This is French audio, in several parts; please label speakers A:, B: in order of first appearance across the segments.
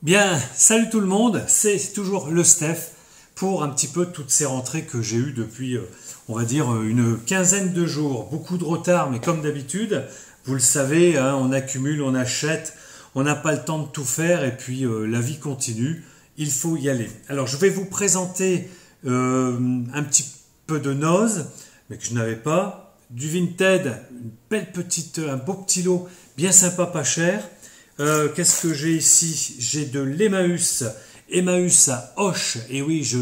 A: Bien, salut tout le monde, c'est toujours le Steph pour un petit peu toutes ces rentrées que j'ai eues depuis, on va dire, une quinzaine de jours. Beaucoup de retard, mais comme d'habitude, vous le savez, hein, on accumule, on achète, on n'a pas le temps de tout faire et puis la vie continue, il faut y aller. Alors je vais vous présenter un petit peu de Noz, mais que je n'avais pas, du Vinted, une belle petite, un beau petit lot, bien sympa, pas cher. Qu'est-ce que j'ai ici? J'ai de l'Emmaüs. Emmaüs à Auch. Et oui, je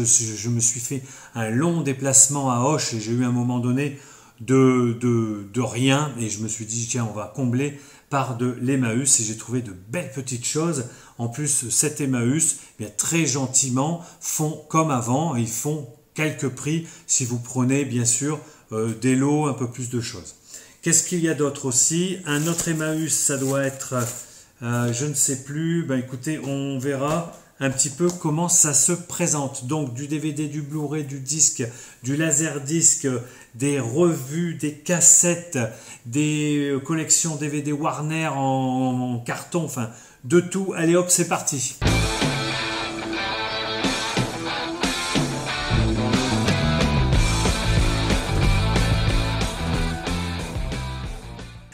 A: me suis fait un long déplacement à Auch et j'ai eu un moment donné de rien. Et je me suis dit, tiens, on va combler par de l'Emmaüs. Et j'ai trouvé de belles petites choses. En plus, cet Emmaüs, eh bien, très gentiment, font comme avant. Ils font quelques prix si vous prenez, bien sûr, des lots, un peu plus de choses. Qu'est-ce qu'il y a d'autre aussi? Un autre Emmaüs, ça doit être... je ne sais plus, ben écoutez, on verra un petit peu comment ça se présente. Donc du DVD, du Blu-ray, du disque, du laserdisc, des revues, des cassettes, des collections DVD Warner en carton, enfin de tout. Allez hop, c'est parti.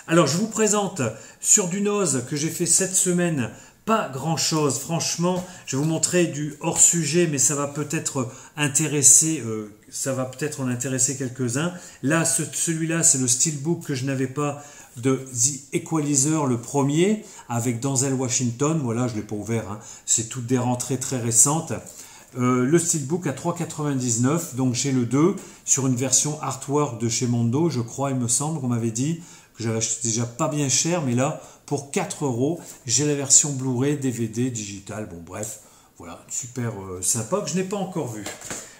A: Alors je vous présente sur du Noz que j'ai fait cette semaine, pas grand chose, franchement, je vais vous montrer du hors sujet, mais ça va peut-être intéresser, en intéresser quelques-uns. Là, celui-là, c'est le Steelbook que je n'avais pas de The Equalizer, le premier, avec Denzel Washington. Voilà, je ne l'ai pas ouvert, hein. C'est toutes des rentrées très récentes. Le Steelbook à 3,99, donc j'ai le 2 sur une version artwork de chez Mondo, je crois, il me semble qu'on m'avait dit que j'avais acheté déjà pas bien cher, mais là, pour 4 €, j'ai la version Blu-ray, DVD, digital, bon bref, voilà, super sympa, que je n'ai pas encore vu.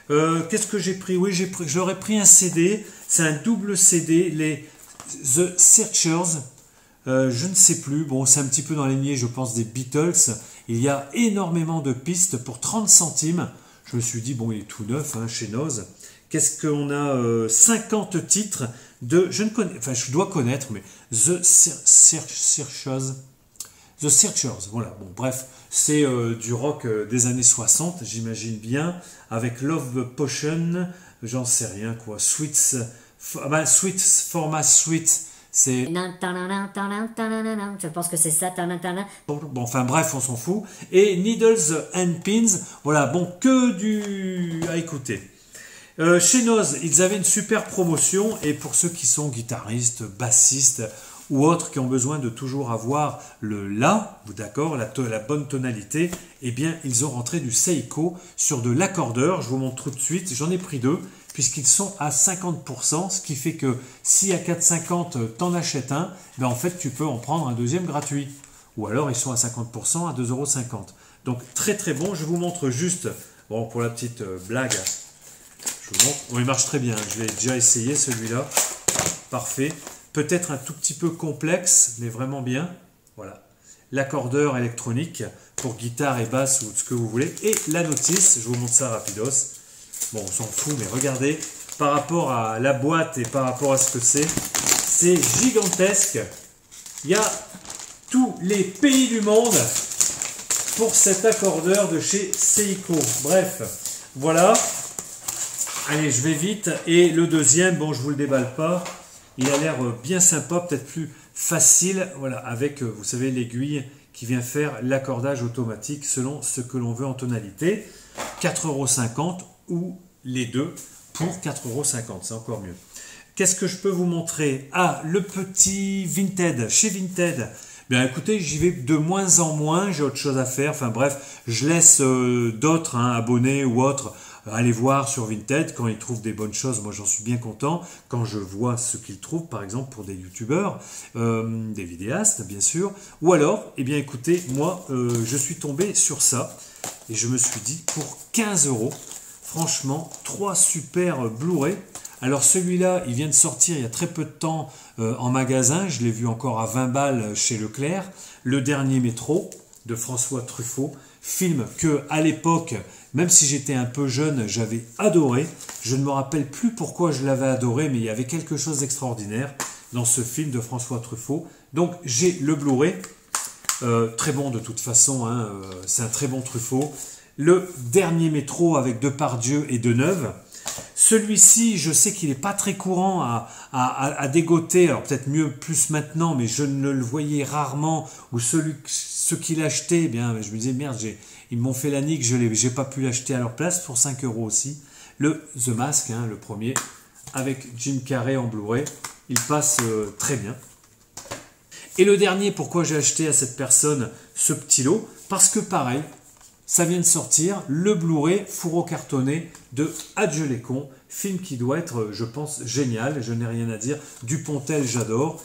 A: Qu'est-ce que j'ai pris? Oui, j'aurais pris un CD, c'est un double CD, les The Searchers, je ne sais plus, bon, c'est un petit peu dans la lignée, je pense, des Beatles. Il y a énormément de pistes pour 30 centimes. Je me suis dit, bon, il est tout neuf, hein, chez Noz. Qu'est-ce qu'on a? 50 titres de, je ne connais, enfin, je dois connaître, mais The Searchers. The Searchers, voilà, bon, bref, c'est du rock des années 60, j'imagine bien, avec Love Potion, j'en sais rien, quoi, Sweets, Sweets for my sweet. C'est...
B: Je pense que c'est ça.
A: Bon, enfin bref, on s'en fout. Et Needles and Pins, voilà, bon, que du... à écouter. Chez Noz, ils avaient une super promotion, et pour ceux qui sont guitaristes, bassistes ou autres qui ont besoin de toujours avoir le La, d'accord, la bonne tonalité, eh bien, ils ont rentré du Seiko sur de l'accordeur. Je vous montre tout de suite, j'en ai pris deux, puisqu'ils sont à 50%, ce qui fait que si à 4,50 t'en achètes un, ben en fait tu peux en prendre un deuxième gratuit. Ou alors ils sont à 50% à 2,50 €. Donc très très bon, je vous montre juste, bon pour la petite blague, je vous montre, bon, il marche très bien, je l'ai déjà essayé celui-là, parfait. Peut-être un tout petit peu complexe, mais vraiment bien, voilà. L'accordeur électronique pour guitare et basse ou ce que vous voulez. Et la notice, je vous montre ça rapidos. Bon, on s'en fout, mais regardez, par rapport à la boîte et par rapport à ce que c'est gigantesque. Il y a tous les pays du monde pour cet accordeur de chez Seiko. Bref, voilà. Allez, je vais vite. Et le deuxième, bon, je vous le déballe pas. Il a l'air bien sympa, peut-être plus facile. Voilà, avec, vous savez, l'aiguille qui vient faire l'accordage automatique selon ce que l'on veut en tonalité. 4,50 € ou les deux pour 4,50 €, c'est encore mieux. Qu'est-ce que je peux vous montrer? Ah, le petit Vinted, chez Vinted. Bien écoutez, j'y vais de moins en moins, j'ai autre chose à faire, enfin bref, je laisse d'autres abonnés ou autres aller voir sur Vinted quand ils trouvent des bonnes choses. Moi j'en suis bien content quand je vois ce qu'ils trouvent, par exemple pour des youtubeurs, des vidéastes bien sûr, ou alors, eh bien écoutez, moi je suis tombé sur ça et je me suis dit pour 15 €, franchement, 3 super Blu-ray. Alors celui-là, il vient de sortir il y a très peu de temps en magasin. Je l'ai vu encore à 20 balles chez Leclerc. Le dernier métro de François Truffaut. Film que, à l'époque, même si j'étais un peu jeune, j'avais adoré. Je ne me rappelle plus pourquoi je l'avais adoré, mais il y avait quelque chose d'extraordinaire dans ce film de François Truffaut. Donc j'ai le Blu-ray. Très bon de toute façon, hein, c'est un très bon Truffaut. Le dernier métro avec Depardieu et Deneuve. Celui-ci, je sais qu'il n'est pas très courant à dégoter, alors peut-être mieux plus maintenant, mais je ne le voyais rarement, ou ceux qui l'achetaient, eh bien, je me disais, merde, ils m'ont fait la nique, je n'ai pas pu l'acheter à leur place, pour 5 € aussi. Le The Mask, hein, le premier, avec Jim Carrey en Blu-ray, il passe très bien. Et le dernier, pourquoi j'ai acheté à cette personne ce petit lot? Parce que pareil, ça vient de sortir, le Blu-ray fourreau cartonné de Adieu les cons, film qui doit être, je pense, génial, je n'ai rien à dire. Dupontel, j'adore,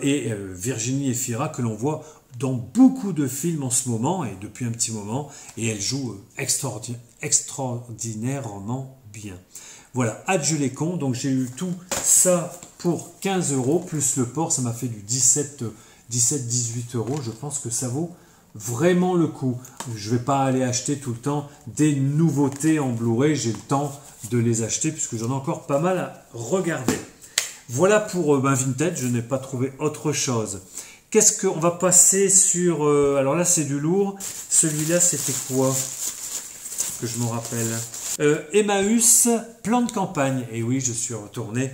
A: et Virginie Efira, que l'on voit dans beaucoup de films en ce moment, et depuis un petit moment, et elle joue extraordinairement bien. Voilà, Adieu les cons, donc j'ai eu tout ça pour 15 €, plus le port, ça m'a fait du 17-18 €, je pense que ça vaut vraiment le coup. Je ne vais pas aller acheter tout le temps des nouveautés en Blu-ray, j'ai le temps de les acheter puisque j'en ai encore pas mal à regarder. Voilà pour Vintage, je n'ai pas trouvé autre chose. Qu'est-ce qu'on va passer sur... alors là c'est du lourd, celui-là c'était quoi que je me rappelle? Emmaüs, plan de campagne. Et oui, je suis retourné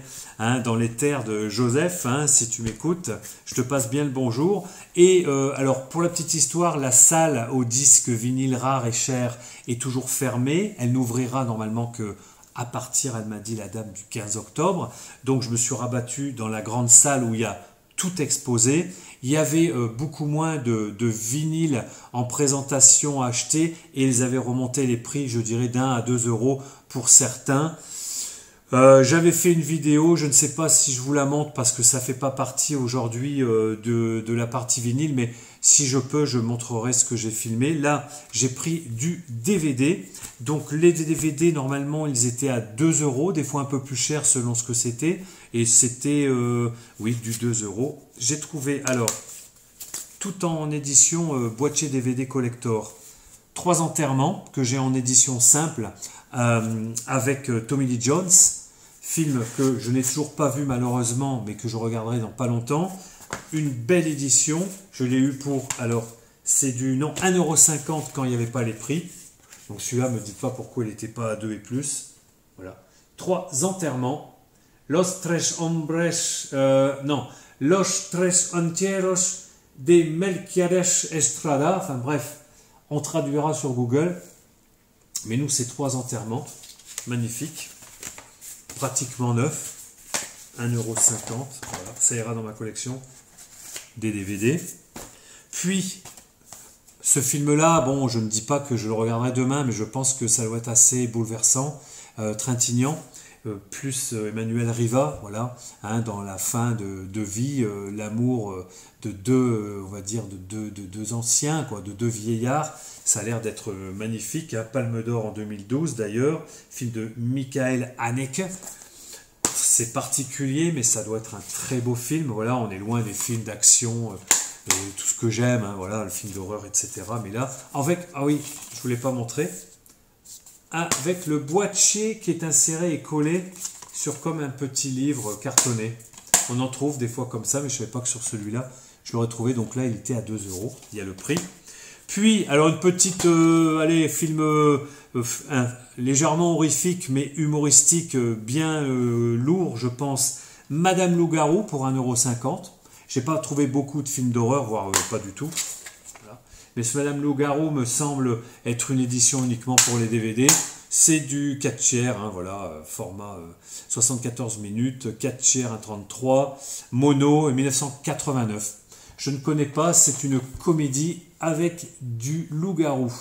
A: dans les terres de Joseph, si tu m'écoutes, je te passe bien le bonjour. Et alors, pour la petite histoire, la salle au disque vinyle rare et cher est toujours fermée. Elle n'ouvrira normalement que à partir, elle m'a dit la dame, du 15 octobre. Donc, je me suis rabattu dans la grande salle où il y a tout exposé. Il y avait beaucoup moins de vinyles en présentation à acheter et ils avaient remonté les prix, je dirais, d'1 à 2 € pour certains. J'avais fait une vidéo, je ne sais pas si je vous la montre parce que ça fait pas partie aujourd'hui de la partie vinyle, mais si je peux, je montrerai ce que j'ai filmé. Là, j'ai pris du DVD. Donc les DVD, normalement, ils étaient à 2 €, des fois un peu plus cher selon ce que c'était. Et c'était, oui, du 2 €. J'ai trouvé, alors, tout en édition boîtier DVD collector, 3 enterrements que j'ai en édition simple avec Tommy Lee Jones. Film que je n'ai toujours pas vu malheureusement, mais que je regarderai dans pas longtemps. Une belle édition, je l'ai eu pour, alors, c'est du, non, 1,50 € quand il n'y avait pas les prix. Donc celui-là, ne me dites pas pourquoi il n'était pas à 2 et plus. Voilà. 3 enterrements. Los tres hombres, non, Los tres entierros de Melquiades Estrada. Enfin bref, on traduira sur Google. Mais nous, c'est 3 enterrements. Magnifique. Pratiquement neuf. 1,50 €. Voilà, ça ira dans ma collection des DVD. Puis, ce film-là, bon, je ne dis pas que je le regarderai demain, mais je pense que ça doit être assez bouleversant. Trintignant, plus Emmanuel Riva, voilà, dans la fin de vie, l'amour de deux, on va dire, de deux anciens, quoi, de deux vieillards. Ça a l'air d'être magnifique. Palme d'Or en 2012 d'ailleurs, film de Michael Haneke. C'est particulier, mais ça doit être un très beau film. Voilà, on est loin des films d'action, tout ce que j'aime, voilà, le film d'horreur, etc. Mais là, avec, ah oui, je ne vous l'ai pas montré, avec le boîtier qui est inséré et collé sur comme un petit livre cartonné. On en trouve des fois comme ça, mais je ne savais pas que sur celui-là, je l'aurais trouvé. Donc là, il était à 2 €. Il y a le prix. Puis, alors une petite, allez, film légèrement horrifique, mais humoristique, bien lourd, je pense. Madame Loup-Garou pour 1,50 €. Je n'ai pas trouvé beaucoup de films d'horreur, voire pas du tout. Voilà. Mais ce Madame Loup-Garou me semble être une édition uniquement pour les DVD. C'est du 4/3, voilà, format 74 minutes, 4/3, 1,33, mono, 1989. Je ne connais pas, c'est une comédie avec du loup-garou.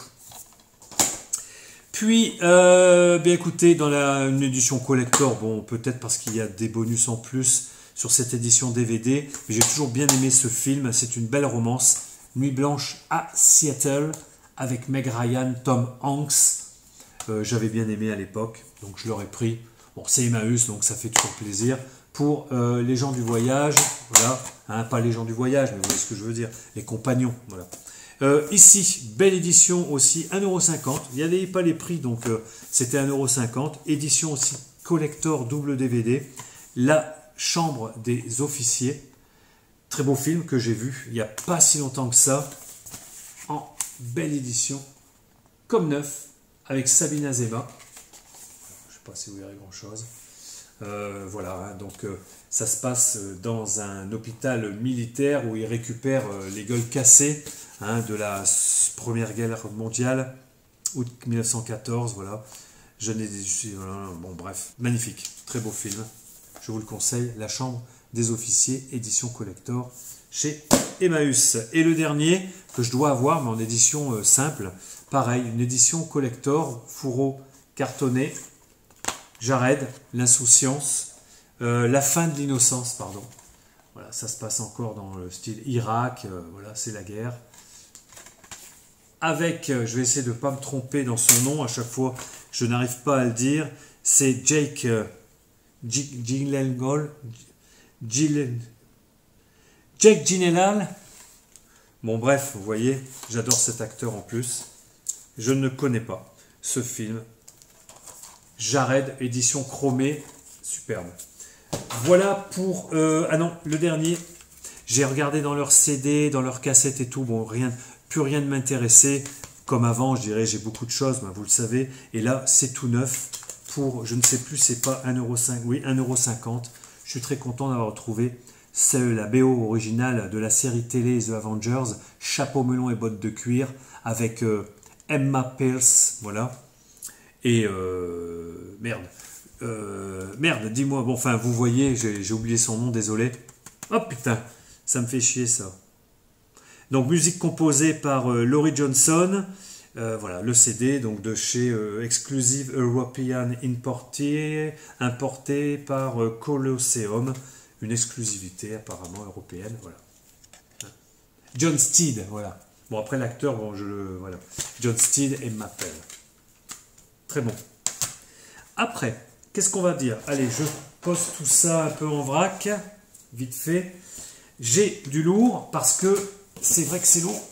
A: Puis, bien écoutez, dans une édition collector, bon, peut-être parce qu'il y a des bonus en plus sur cette édition DVD, mais j'ai toujours bien aimé ce film. C'est une belle romance, Nuit blanche à Seattle, avec Meg Ryan, Tom Hanks. J'avais bien aimé à l'époque, donc je l'aurais pris. Bon, c'est Emmaüs, donc ça fait toujours plaisir. Pour les gens du voyage, voilà, pas les gens du voyage, mais vous voyez ce que je veux dire, les compagnons, voilà. Ici, belle édition aussi, 1,50 €. Il n'y avait pas les prix, donc c'était 1,50 €. Édition aussi collector double DVD. La chambre des officiers. Très beau film que j'ai vu il n'y a pas si longtemps que ça. Belle édition, comme neuf, avec Sabine Azema. Je ne sais pas si vous verrez grand chose. Voilà, hein, donc ça se passe dans un hôpital militaire où ils récupèrent les gueules cassées, hein, de la Première Guerre mondiale, août 1914, voilà. Voilà, bon bref, magnifique, très beau film. Je vous le conseille, La Chambre des officiers, édition collector chez Emmaüs. Et le dernier que je dois avoir, mais en édition simple, pareil, une édition collector, fourreau cartonné, Jared, l'insouciance, la fin de l'innocence, pardon. Voilà, ça se passe encore dans le style Irak, voilà, c'est la guerre. Avec, je vais essayer de ne pas me tromper dans son nom, à chaque fois je n'arrive pas à le dire, c'est Jake Gyllenhaal, Jake Gyllenhaal. Bon bref, vous voyez, j'adore cet acteur en plus. Je ne connais pas ce film. Jared, édition chromée, superbe. Voilà pour... ah non, le dernier, j'ai regardé dans leurs CD, dans leurs cassettes et tout, bon, plus rien ne m'intéressait. Comme avant, je dirais, j'ai beaucoup de choses, ben, vous le savez. Et là, c'est tout neuf pour, je ne sais plus, c'est pas 1,50 €, oui, 1,50 €. Je suis très content d'avoir retrouvé la BO originale de la série télé The Avengers, chapeau melon et bottes de cuir, avec Emma Pierce, voilà. Et merde, dis-moi, bon, enfin, vous voyez, j'ai oublié son nom, désolé. Oh putain, ça me fait chier ça. Donc, musique composée par Laurie Johnson, voilà, le CD, donc de chez Exclusive European importé par Colosseum, une exclusivité apparemment européenne, voilà. John Steed, voilà. Bon, après l'acteur, bon, voilà. John Steed et Mappel. Très bon. Après, qu'est-ce qu'on va dire? Allez, je pose tout ça un peu en vrac, vite fait. J'ai du lourd, parce que c'est vrai que c'est lourd.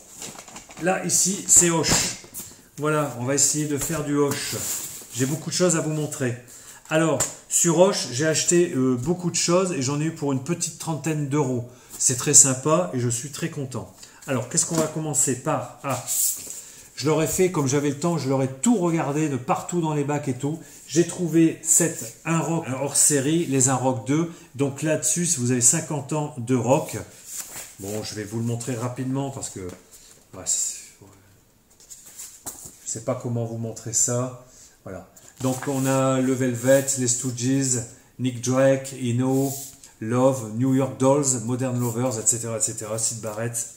A: Là, ici, c'est Hoche. Voilà, on va essayer de faire du Hoche. J'ai beaucoup de choses à vous montrer. Alors, sur Hoche, j'ai acheté beaucoup de choses et j'en ai eu pour une petite trentaine d'euros. C'est très sympa et je suis très content. Alors, qu'est-ce qu'on va commencer par? Ah, je l'aurais fait, comme j'avais le temps, je l'aurais tout regardé de partout dans les bacs et tout. J'ai trouvé un rock hors série, les Unrock 2. Donc là-dessus, si vous avez 50 ans de rock, bon, je vais vous le montrer rapidement parce que ouais, je ne sais pas comment vous montrer ça. Voilà. Donc on a le Velvet, les Stooges, Nick Drake, Eno, Love, New York Dolls, Modern Lovers, etc., etc. Syd Barrett.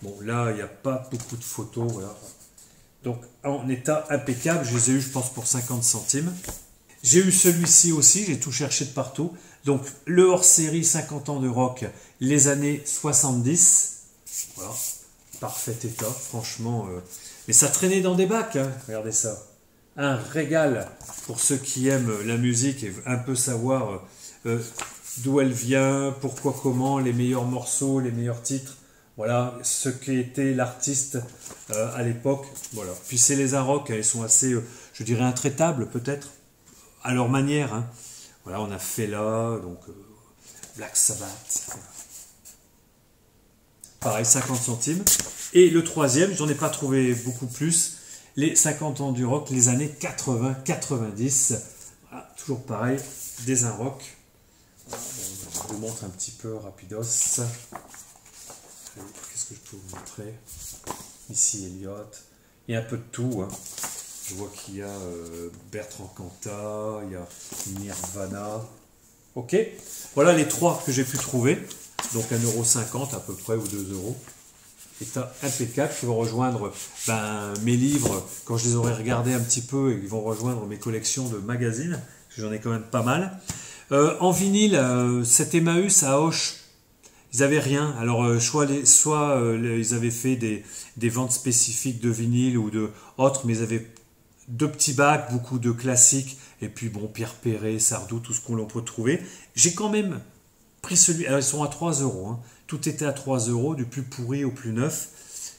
A: Bon, là, il n'y a pas beaucoup de photos. Voilà. Donc, en état impeccable, je les ai eu, je pense, pour 50 centimes. J'ai eu celui-ci aussi, j'ai tout cherché de partout. Donc, le hors-série 50 ans de rock, les années 70. Voilà, parfait état, franchement. Mais ça traînait dans des bacs, hein. Regardez ça. Un régal pour ceux qui aiment la musique et un peu savoir d'où elle vient, pourquoi, comment, les meilleurs morceaux, les meilleurs titres. Voilà, ce qu'était l'artiste à l'époque. Voilà. Puis c'est les Unrock, elles sont assez, je dirais, intraitables peut-être, à leur manière. Hein. Voilà, on a Fela, donc Black Sabbath. Voilà. Pareil, 50 centimes. Et le troisième, j'en ai pas trouvé beaucoup plus, les 50 ans du rock, les années 80-90. Voilà, toujours pareil, des Unrock. Voilà, bon, je vous montre un petit peu rapidos. Qu'est-ce que je peux vous montrer? Ici, Elliott. Il y a un peu de tout. Hein. Je vois qu'il y a Bertrand Cantat, il y a Nirvana. Ok. Voilà les trois que j'ai pu trouver. Donc 1,50 € à peu près ou 2 €. État impeccable qui vont rejoindre mes livres quand je les aurai regardés un petit peu et ils vont rejoindre mes collections de magazines. Parce que j'en ai quand même pas mal. En vinyle, cet Emmaüs à Auch. Ils n'avaient rien. Alors, soit ils avaient fait des ventes spécifiques de vinyle ou de autres, mais ils avaient deux petits bacs, beaucoup de classiques, et puis bon, Pierre Perret, Sardou, tout ce qu'on peut trouver. J'ai quand même pris celui. Alors, ils sont à 3 €. Hein. Tout était à 3 €, du plus pourri au plus neuf.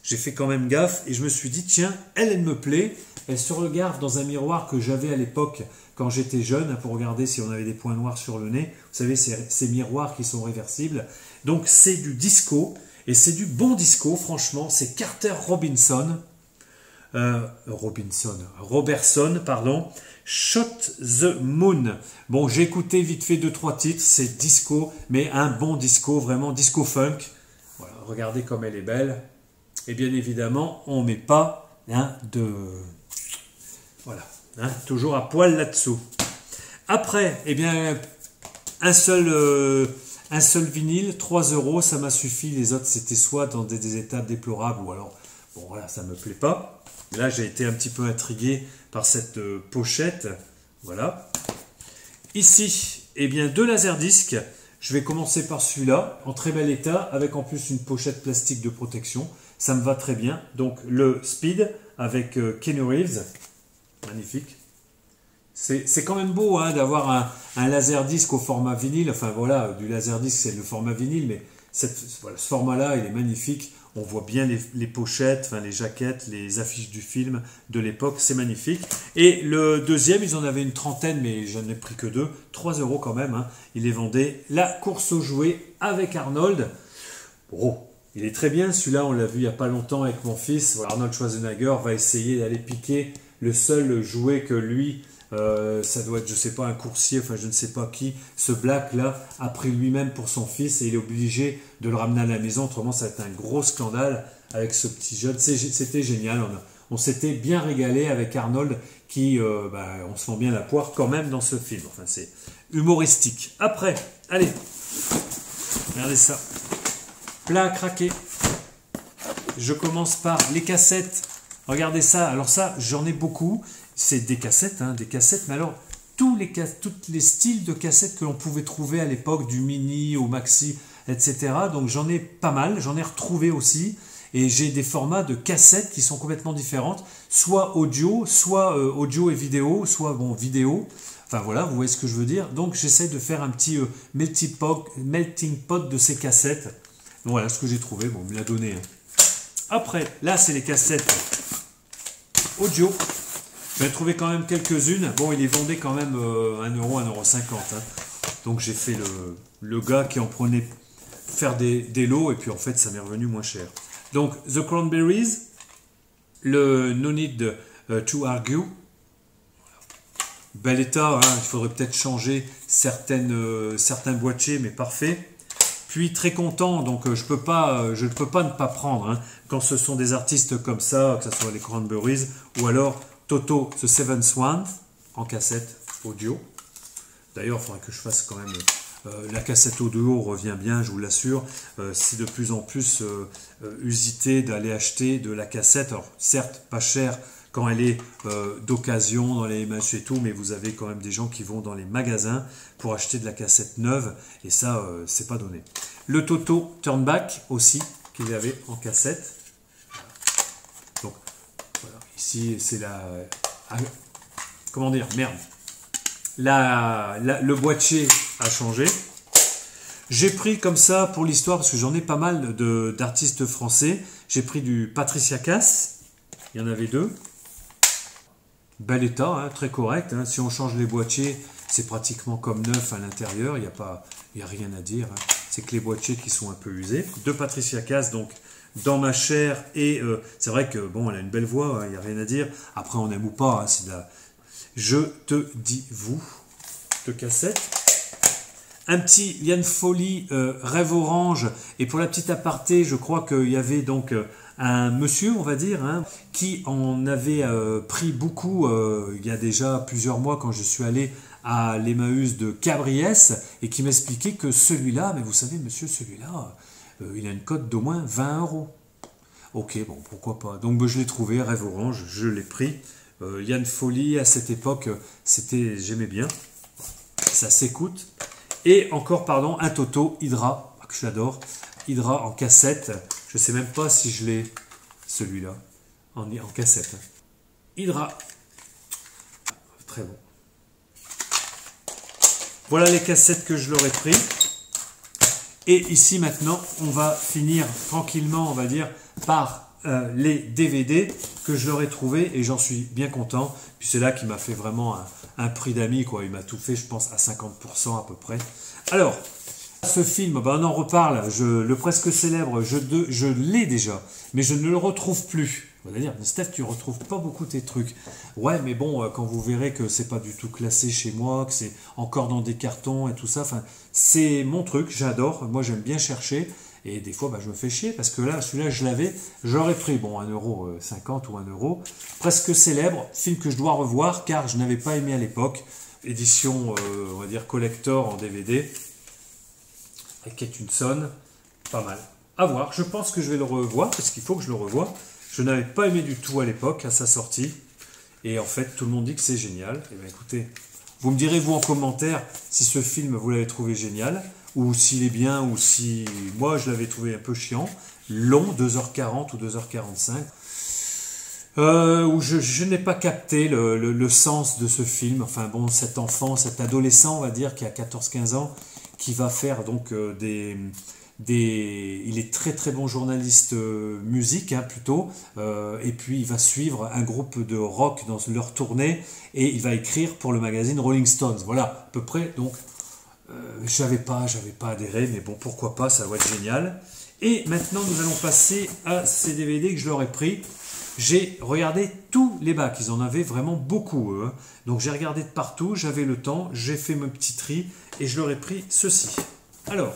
A: J'ai fait quand même gaffe et je me suis dit, tiens, elle me plaît. Elle se regarde dans un miroir que j'avais à l'époque quand j'étais jeune, pour regarder si on avait des points noirs sur le nez. Vous savez, ces miroirs qui sont réversibles. Donc, c'est du disco. Et c'est du bon disco, franchement. C'est Carter Robertson, pardon. Shot the Moon. Bon, j'ai écouté vite fait 2-3 titres. C'est disco, mais un bon disco, vraiment disco funk. Voilà, regardez comme elle est belle. Et bien évidemment, on ne met pas voilà, toujours à poil là-dessous. Après, eh bien, un seul vinyle, 3 €, ça m'a suffi. Les autres, c'était soit dans des états déplorables ou alors, bon voilà, ça ne me plaît pas. Là, j'ai été un petit peu intrigué par cette pochette. Voilà. Ici, eh bien, 2 laserdiscs. Je vais commencer par celui-là, en très bel état, avec en plus une pochette plastique de protection. Ça me va très bien. Donc, le Speed avec Keanu Reeves. Magnifique. C'est quand même beau d'avoir un laserdisc au format vinyle. Enfin voilà, du laserdisc c'est le format vinyle, mais voilà, ce format-là, il est magnifique. On voit bien les pochettes, enfin les jaquettes, les affiches du film de l'époque, c'est magnifique. Et le deuxième, ils en avaient une trentaine, mais je n'en ai pris que 2. 3 € quand même, hein. Ils les vendaient. La course aux jouets avec Arnold. Oh, il est très bien, celui-là, on l'a vu il n'y a pas longtemps avec mon fils. Arnold Schwarzenegger va essayer d'aller piquer le seul jouet que lui... ça doit être, je sais pas, un coursier, enfin je ne sais pas qui, ce Black là a pris lui-même pour son fils et il est obligé de le ramener à la maison, autrement ça va être un gros scandale avec ce petit jeune. C'était génial, on s'était bien régalé avec Arnold qui, on se vend bien la poire quand même dans ce film, enfin c'est humoristique. Après, allez, regardez ça, plat à craquer. Je commence par les cassettes, regardez ça, alors ça j'en ai beaucoup. C'est des cassettes, mais alors tous les styles de cassettes que l'on pouvait trouver à l'époque, du mini au maxi, etc. Donc j'en ai pas mal, j'en ai retrouvé aussi. Et j'ai des formats de cassettes qui sont complètement différentes, soit audio et vidéo, soit vidéo. Enfin voilà, vous voyez ce que je veux dire. Donc j'essaie de faire un petit melting pot de ces cassettes. Donc voilà ce que j'ai trouvé, bon, on me l'a donné. Après, là c'est les cassettes audio. J'en ai trouvé quand même quelques-unes. Bon, il les vendait quand même 1 €, 1,50 €. Donc j'ai fait le gars qui en prenait faire des lots et puis en fait ça m'est revenu moins cher. Donc The Cranberries, le No Need to Argue. Bel état, il faudrait peut-être changer certains boîtiers, mais parfait. Puis très content, donc je ne peux pas ne pas prendre quand ce sont des artistes comme ça, que ce soit les Cranberries ou alors Toto The Seven Swans en cassette audio. D'ailleurs, il faudrait que je fasse quand même... la cassette audio revient bien, je vous l'assure. C'est de plus en plus usité d'aller acheter de la cassette. Alors, certes, pas cher quand elle est d'occasion dans les MH et tout, mais vous avez quand même des gens qui vont dans les magasins pour acheter de la cassette neuve. Et ça, c'est pas donné. Le Toto Turnback aussi, qu'il y avait en cassette. Donc, voilà. Ici, c'est comment dire, merde. Le boîtier a changé. J'ai pris comme ça pour l'histoire, parce que j'en ai pas mal d'artistes français. J'ai pris du Patricia Cass. Il y en avait 2. Bel état, très correct. Si on change les boîtiers, c'est pratiquement comme neuf à l'intérieur. Il n'y a rien à dire. C'est que les boîtiers qui sont un peu usés. De Patricia Cass, donc dans ma chair. Et c'est vrai que bon, elle a une belle voix, il n'y a rien à dire. Après, on aime ou pas, c'est de la... Je te dis vous, de cassette. Un petit Liane Folly Rêve Orange. Et pour la petite aparté, je crois qu'il y avait donc un monsieur, on va dire, qui en avait pris beaucoup il y a déjà plusieurs mois quand je suis allé à l'Emmaüs de Cabriès et qui m'expliquait que celui-là, mais vous savez monsieur, celui-là, il a une cote d'au moins 20 €. Ok, bon, pourquoi pas. Donc je l'ai trouvé, Rêve Orange, je l'ai pris. Liane Folly, à cette époque, j'aimais bien. Ça s'écoute. Et encore, pardon, un Toto Hydra, que j'adore. Hydra en cassette. Je ne sais même pas si je l'ai, celui-là, en cassette. Hydra. Très bon. Voilà les cassettes que je leur ai pris. Et ici, maintenant, on va finir tranquillement, on va dire, par les DVD que je leur ai trouvés et j'en suis bien content. Puis c'est là qui m'a fait vraiment un prix d'amis, quoi. Il m'a tout fait, je pense, à 50% à peu près. Alors, Ce film, ben on en reparle, le presque célèbre, je l'ai déjà, mais je ne le retrouve plus. Vous allez dire, Steph, tu retrouves pas beaucoup tes trucs. Ouais, mais bon, quand vous verrez que c'est pas du tout classé chez moi, que c'est encore dans des cartons et tout ça, enfin, c'est mon truc, j'adore, moi j'aime bien chercher, et des fois, ben, je me fais chier, parce que là, celui-là, je l'avais, j'aurais pris, bon, 1,50 € ou 1 €, presque célèbre, film que je dois revoir, car je n'avais pas aimé à l'époque, édition, on va dire, collector en DVD, avec Kate Hudson, pas mal. À voir, je pense que je vais le revoir, parce qu'il faut que je le revoie. Je n'avais pas aimé du tout à l'époque, à sa sortie. Et en fait, tout le monde dit que c'est génial. Et bien écoutez, vous me direz vous en commentaire si ce film vous l'avez trouvé génial, ou s'il est bien, ou si moi je l'avais trouvé un peu chiant, long, 2h40 ou 2h45. Où je n'ai pas capté le sens de ce film. Enfin bon, cet enfant, cet adolescent, on va dire, qui a 14-15 ans, qui va faire donc il est très très bon journaliste musique hein, plutôt, et puis il va suivre un groupe de rock dans leur tournée et il va écrire pour le magazine Rolling Stones. Voilà, à peu près. Donc, j'avais pas adhéré, mais bon, pourquoi pas, ça va être génial. Et maintenant, nous allons passer à ces DVD que je leur ai pris. J'ai regardé tous les bacs, ils en avaient vraiment beaucoup. Hein. Donc j'ai regardé de partout, j'avais le temps, j'ai fait mon petit tri et je leur ai pris ceci. Alors,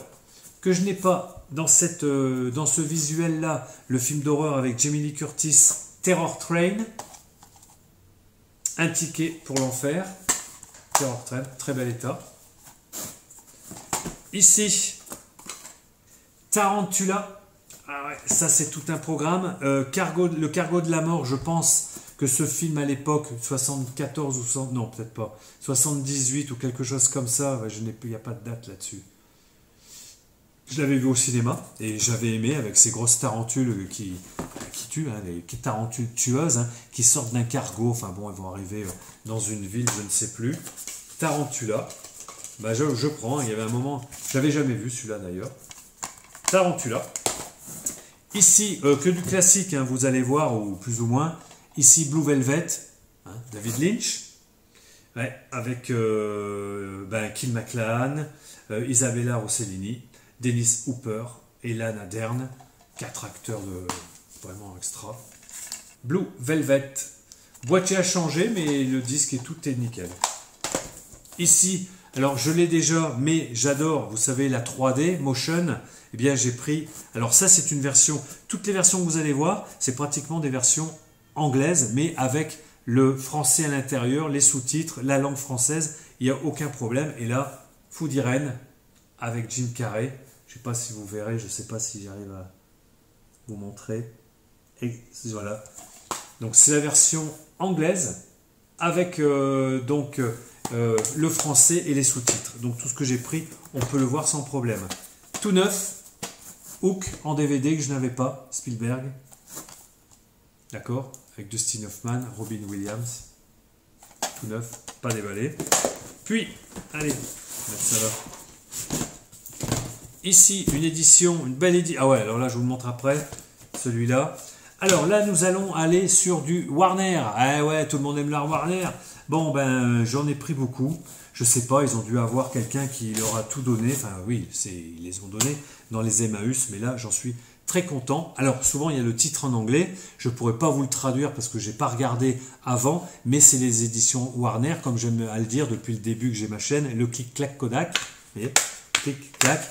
A: que je n'ai pas dans ce visuel-là, le film d'horreur avec Jamie Lee Curtis, Terror Train, un ticket pour l'enfer, Terror Train, très bel état. Ici, Tarantula. Ah ouais, ça c'est tout un programme. Le cargo de la mort, je pense que ce film à l'époque, 74 ou 100, non peut-être pas, 78 ou quelque chose comme ça, il n'y a pas de date là-dessus. Je l'avais vu au cinéma et j'avais aimé avec ces grosses tarentules qui tuent, hein, les tarentules tueuses, hein, qui sortent d'un cargo, enfin bon, elles vont arriver dans une ville, je ne sais plus. Tarantula, bah je prends, il y avait un moment, je l'avais jamais vu celui-là d'ailleurs. Tarantula. Ici, que du classique, hein, vous allez voir, ou plus ou moins. Ici, Blue Velvet, hein, David Lynch, ouais, avec Kill MacLachlan, Isabella Rossellini, Dennis Hooper et Lana Dern, 4 acteurs vraiment extra. Blue Velvet, boîtier a changé, mais le disque et tout est nickel. Ici, alors je l'ai déjà, mais j'adore, vous savez, la 3D, Motion. Eh bien, j'ai pris... Alors ça, c'est une version... Toutes les versions que vous allez voir, c'est pratiquement des versions anglaises, mais avec le français à l'intérieur, les sous-titres, la langue française, il n'y a aucun problème. Et là, Food Irene, avec Jim Carrey. Je ne sais pas si vous verrez, je ne sais pas si j'arrive à vous montrer. Et voilà. Donc, c'est la version anglaise, avec le français et les sous-titres. Donc, tout ce que j'ai pris, on peut le voir sans problème. Tout neuf, Hook en DVD que je n'avais pas, Spielberg, d'accord, avec Dustin Hoffman, Robin Williams, tout neuf, pas déballé. Puis, allez, mettre ça là. Ici, une édition, une belle édition. Ah ouais, alors là, je vous le montre après, celui-là. Alors là, nous allons aller sur du Warner. Ah ouais, tout le monde aime la Warner. Bon, ben, j'en ai pris beaucoup. Je sais pas, ils ont dû avoir quelqu'un qui leur a tout donné. Enfin, oui, ils les ont donnés dans les Emmaüs, mais là, j'en suis très content. Alors, souvent, il y a le titre en anglais. Je pourrais pas vous le traduire parce que j'ai pas regardé avant, mais c'est les éditions Warner, comme j'aime à le dire depuis le début que j'ai ma chaîne, le clic-clac Kodak. Vous voyez, clic-clac.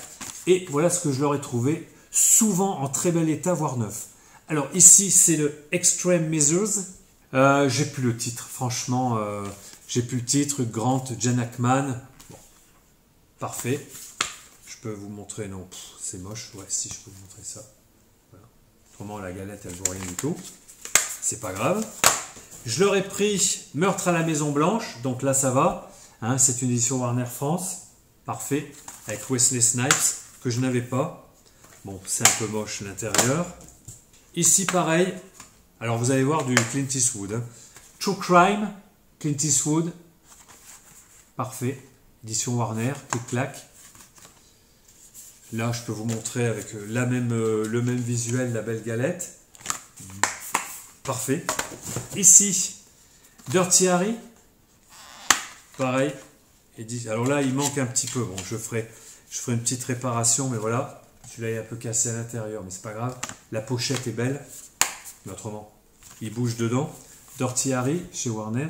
A: Et voilà ce que je leur ai trouvé, souvent en très bel état, voire neuf. Alors, ici, c'est le Extreme Measures. J'ai plus le titre, franchement, j'ai plus le titre. Grant, Jen Ackman. Bon, parfait. Je peux vous montrer, non, c'est moche. Ouais, si, je peux vous montrer ça. Voilà. Autrement, la galette, elle vaut rien du tout. C'est pas grave. Je leur ai pris Meurtre à la Maison Blanche. Donc là, ça va. Hein, c'est une édition Warner France. Parfait. Avec Wesley Snipes, que je n'avais pas. Bon, c'est un peu moche l'intérieur. Ici, pareil. Alors, vous allez voir du Clint Eastwood. Hein. True Crime, Clint Eastwood. Parfait. Édition Warner, clic-clac. Là, je peux vous montrer avec le même visuel, la belle galette. Parfait. Ici, Dirty Harry. Pareil. Alors là, il manque un petit peu. Bon, je Je ferai une petite réparation, mais voilà. Celui-là est un peu cassé à l'intérieur, mais c'est pas grave. La pochette est belle. Mais autrement, il bouge dedans. Dirty Harry chez Warner,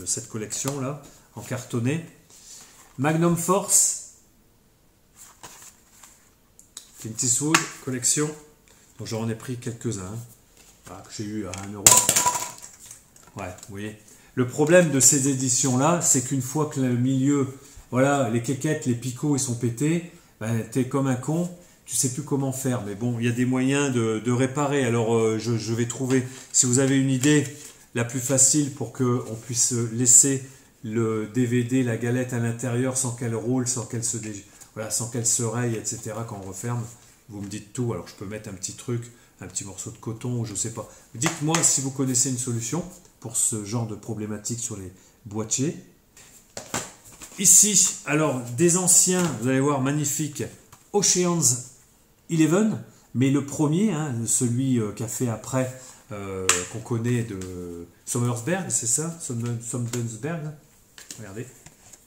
A: cette collection-là, en cartonné. Magnum Force, Clint Eastwood, collection. Donc j'en ai pris quelques-uns, hein. Voilà, que j'ai eu à 1 euro. Ouais, vous voyez. Le problème de ces éditions-là, c'est qu'une fois que le milieu, voilà, les quéquettes, les picots, ils sont pétés, ben, t'es comme un con, tu sais plus comment faire. Mais bon, il y a des moyens de réparer. Alors, je vais trouver, si vous avez une idée la plus facile pour qu'on puisse laisser le DVD, la galette à l'intérieur sans qu'elle roule, sans qu'elle voilà, sans qu'elle se raye, etc. quand on referme, vous me dites tout. Alors, je peux mettre un petit truc, un petit morceau de coton, ou je sais pas. Dites-moi si vous connaissez une solution pour ce genre de problématique sur les boîtiers. Ici, alors, des anciens, vous allez voir, magnifique, Ocean's 11, mais le premier, hein, celui qu'a fait après, qu'on connaît de Sommelsberg, c'est ça, Sommelsberg. Regardez.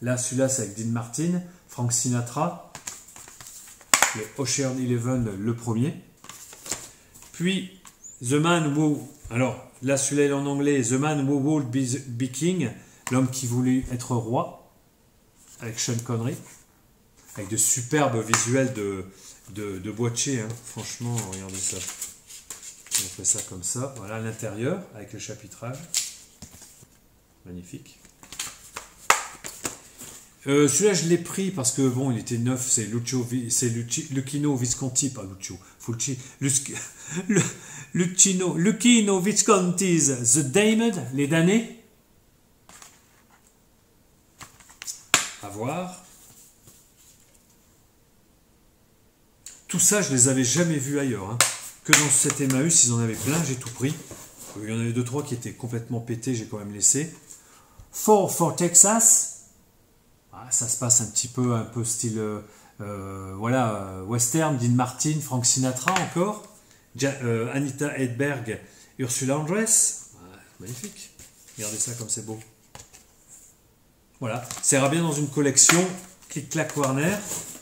A: Là, celui-là, c'est avec Dean Martin, Frank Sinatra, le Ocean 11, le premier. Puis, The Man Who... Alors, là, celui-là est en anglais. The Man Who Would Be King, l'homme qui voulut être roi, avec Sean Connery, avec de superbes visuels de boîtier. Hein. Franchement, regardez ça. On fait ça comme ça. Voilà, à l'intérieur, avec le chapitrage. Magnifique. Celui-là, je l'ai pris parce que, bon, il était neuf. C'est Luchino Visconti, pas Lucio. Luchino Visconti's The Damned, les damnés. À voir. Tout ça, je les avais jamais vus ailleurs. Hein. Que dans cet Emmaüs, ils en avaient plein, j'ai tout pris. Il y en avait 2-3 qui étaient complètement pétés, j'ai quand même laissé. For Texas. Ah, ça se passe un peu style voilà, western, Dean Martin, Frank Sinatra encore. Anita Hedberg, Ursula Andress. Ah, magnifique. Regardez ça comme c'est beau. Voilà, ça ira bien dans une collection. Clic-clac Warner.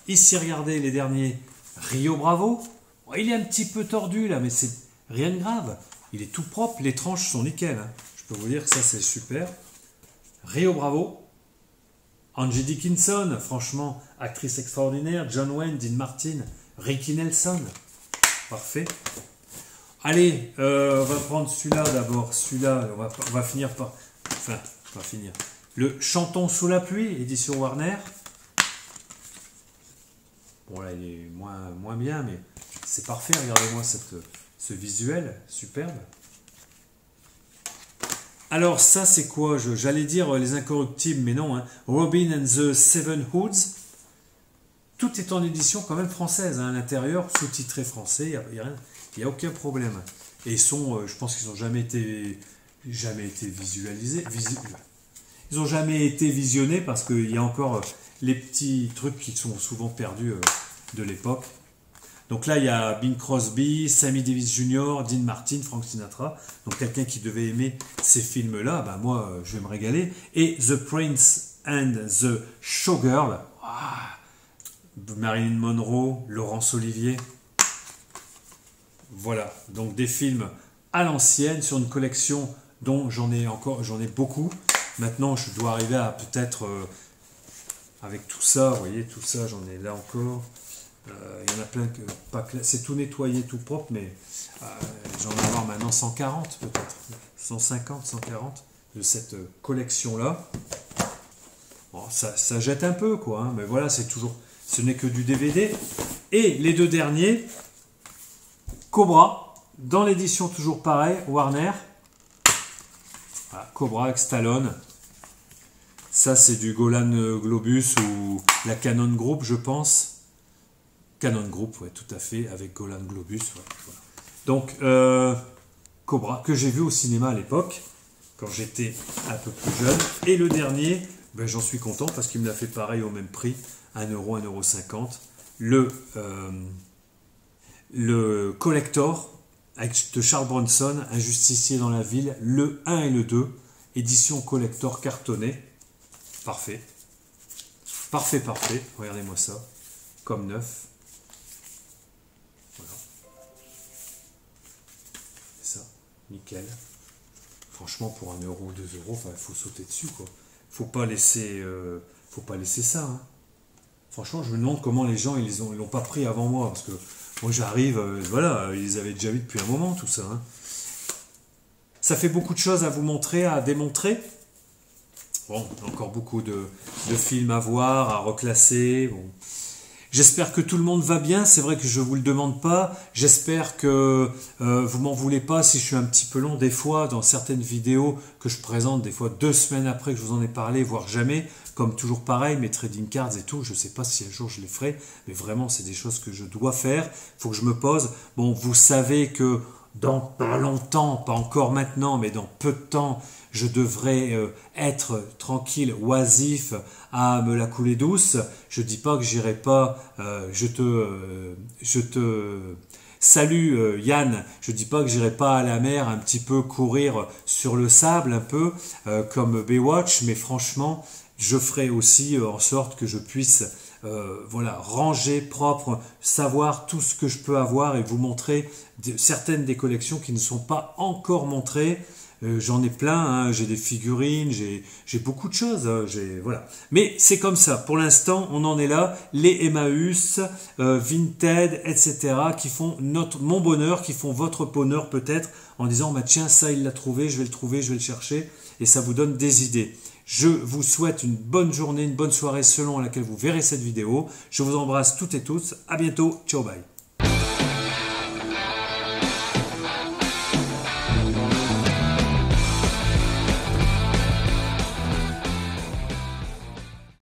A: Ici, regardez les derniers. Rio Bravo. Bon, il est un petit peu tordu là, mais c'est rien de grave. Il est tout propre, les tranches sont nickel. Hein. Je peux vous dire que ça c'est super. Rio Bravo. Angie Dickinson, franchement, actrice extraordinaire. John Wayne, Dean Martin, Ricky Nelson. Parfait. Allez, on va prendre celui-là d'abord. Celui-là, on va finir par... Enfin, on va finir. Le Chantons sous la pluie, édition Warner. Bon là, il est moins bien, mais c'est parfait. Regardez-moi ce visuel, superbe. Alors ça, c'est quoi? J'allais dire Les Incorruptibles, mais non. Hein. Robin and the Seven Hoods. Tout est en édition quand même française. Hein, à l'intérieur, sous-titré français, il n'y a aucun problème. Et ils sont, je pense qu'ils n'ont jamais été visualisés. Ils n'ont jamais été visionnés parce qu'il y a encore les petits trucs qui sont souvent perdus de l'époque. Donc là, il y a Bing Crosby, Sammy Davis Jr., Dean Martin, Frank Sinatra. Donc quelqu'un qui devait aimer ces films-là, ben moi, je vais me régaler. Et The Prince and the Showgirl. Marilyn Monroe, Laurence Olivier. Voilà, donc des films à l'ancienne sur une collection dont j'en ai beaucoup. Maintenant, je dois arriver à peut-être, avec tout ça, vous voyez, tout ça, j'en ai là encore. Il y en a plein que c'est tout nettoyé, tout propre, mais j'en ai avoir maintenant 140 peut-être, 150, 140 de cette collection-là. Bon, ça jette un peu, quoi, hein, mais voilà, c'est toujours, ce n'est que du DVD. Et les deux derniers, Cobra, dans l'édition toujours pareil, Warner. Voilà, Cobra avec Stallone. Ça, c'est du Golan Globus ou la Canon Group, je pense. Canon Group, ouais, tout à fait, avec Golan Globus. Ouais, voilà. Donc, Cobra, que j'ai vu au cinéma à l'époque, quand j'étais un peu plus jeune. Et le dernier, ben, j'en suis content parce qu'il me l'a fait pareil au même prix, 1 euro, 1,50 €. Le Collector, de Charles Bronson, Un justicier dans la ville, le 1 et le 2, édition Collector cartonnée. Parfait. Parfait, parfait. Regardez-moi ça. comme neuf. Voilà. C'est ça, nickel. Franchement, pour 1 euro, 2 euros, il faut sauter dessus, quoi. Faut pas laisser ça, hein. Franchement, je me demande comment les gens, ils l'ont pas pris avant moi, parce que moi, j'arrive, voilà, ils avaient déjà vu depuis un moment, tout ça, hein. Ça fait beaucoup de choses à vous montrer, à démontrer. Bon, encore beaucoup de films à voir, à reclasser, bon. J'espère que tout le monde va bien, c'est vrai que je ne vous le demande pas, j'espère que vous m'en voulez pas si je suis un petit peu long des fois dans certaines vidéos que je présente, des fois 2 semaines après que je vous en ai parlé, voire jamais, comme toujours pareil, mes trading cards et tout, je ne sais pas si un jour je les ferai, mais vraiment c'est des choses que je dois faire, il faut que je me pose. Bon, vous savez que dans pas longtemps, pas encore maintenant, mais dans peu de temps, je devrais être tranquille, oisif, à me la couler douce. Je dis pas que j'irai pas, je te salue Yann, je dis pas que j'irai pas à la mer un petit peu courir sur le sable un peu comme Baywatch, mais franchement, je ferai aussi en sorte que je puisse voilà, ranger, propre, savoir tout ce que je peux avoir et vous montrer certaines des collections qui ne sont pas encore montrées. J'en ai plein, hein, j'ai des figurines, j'ai beaucoup de choses, hein, voilà. Mais c'est comme ça, pour l'instant, on en est là. Les Emmaüs, Vinted, etc., qui font mon bonheur, qui font votre bonheur peut-être, en disant, bah, tiens, ça, il l'a trouvé, je vais le trouver, je vais le chercher, et ça vous donne des idées. Je vous souhaite une bonne journée, une bonne soirée selon laquelle vous verrez cette vidéo. Je vous embrasse toutes et tous. À bientôt. Ciao, bye.